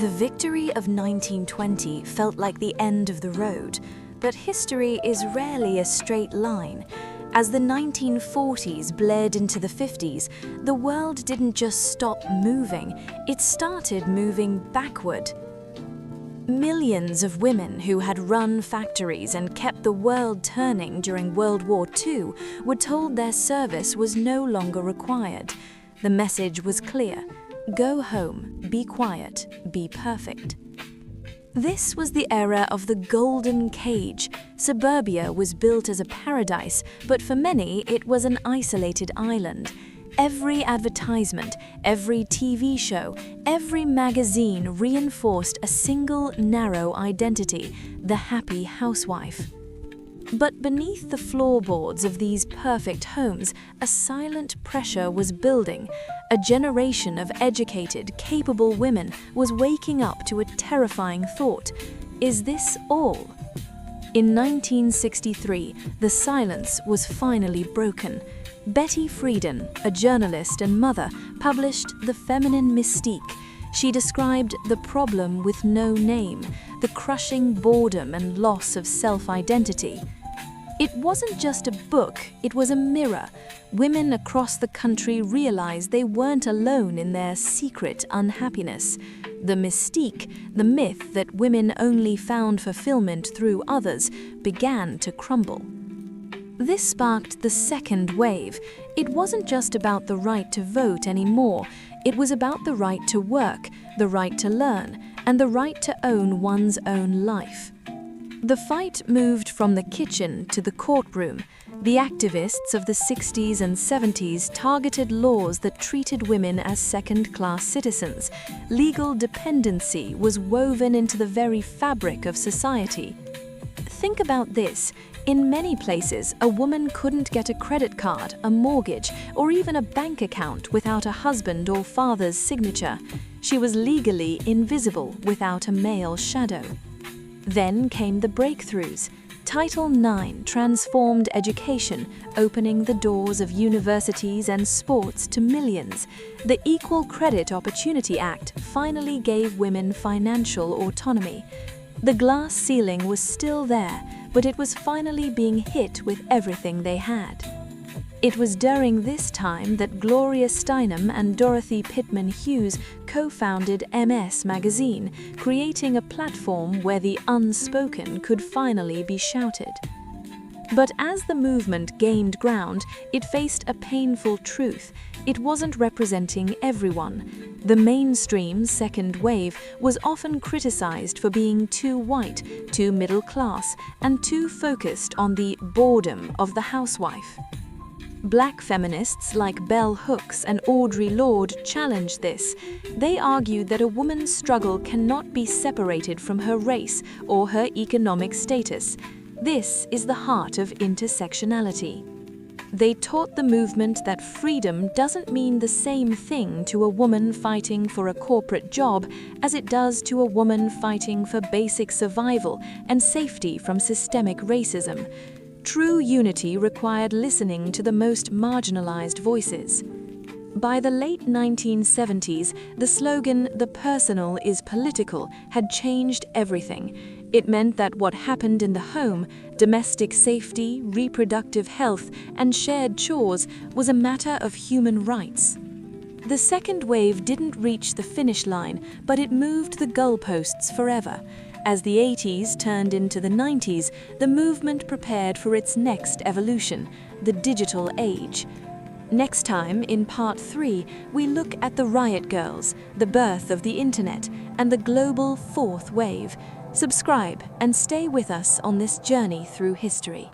The victory of 1920 felt like the end of the road, but history is rarely a straight line. As the 1940s bled into the 50s, the world didn't just stop moving, it started moving backward. Millions of women who had run factories and kept the world turning during World War II were told their service was no longer required. The message was clear: go home, be quiet, be perfect. This was the era of the golden cage. Suburbia was built as a paradise, but for many it was an isolated island. Every advertisement, every TV show, every magazine reinforced a single narrow identity: the happy housewife. But beneath the floorboards of these perfect homes, a silent pressure was building. A generation of educated, capable women was waking up to a terrifying thought: is this all? In 1963, the silence was finally broken. Betty Friedan, a journalist and mother, published The Feminine Mystique. She described the problem with no name, the crushing boredom and loss of self-identity. It wasn't just a book, it was a mirror. Women across the country realized they weren't alone in their secret unhappiness. The mystique, the myth that women only found fulfillment through others, began to crumble. This sparked the second wave. It wasn't just about the right to vote anymore. It was about the right to work, the right to learn, and the right to own one's own life. The fight moved from the kitchen to the courtroom. The activists of the 60s and 70s targeted laws that treated women as second-class citizens. Legal dependency was woven into the very fabric of society. Think about this. In many places, a woman couldn't get a credit card, a mortgage, or even a bank account without a husband or father's signature. She was legally invisible without a male shadow. Then came the breakthroughs. Title IX transformed education, opening the doors of universities and sports to millions. The Equal Credit Opportunity Act finally gave women financial autonomy. The glass ceiling was still there, but it was finally being hit with everything they had. It was during this time that Gloria Steinem and Dorothy Pitman Hughes co-founded MS Magazine, creating a platform where the unspoken could finally be shouted. But as the movement gained ground, it faced a painful truth: it wasn't representing everyone. The mainstream second wave was often criticized for being too white, too middle class, and too focused on the boredom of the housewife. Black feminists like Bell Hooks and Audre Lorde challenged this. They argued that a woman's struggle cannot be separated from her race or her economic status. This is the heart of intersectionality. They taught the movement that freedom doesn't mean the same thing to a woman fighting for a corporate job as it does to a woman fighting for basic survival and safety from systemic racism. True unity required listening to the most marginalized voices. By the late 1970s, the slogan "the personal is political" had changed everything. It meant that what happened in the home, domestic safety, reproductive health, and shared chores, was a matter of human rights. The second wave didn't reach the finish line, but it moved the goalposts forever. As the 80s turned into the 90s, the movement prepared for its next evolution, the digital age. Next time, in Part 3, we look at the Riot Girls, the birth of the Internet, and the global fourth wave. Subscribe and stay with us on this journey through history.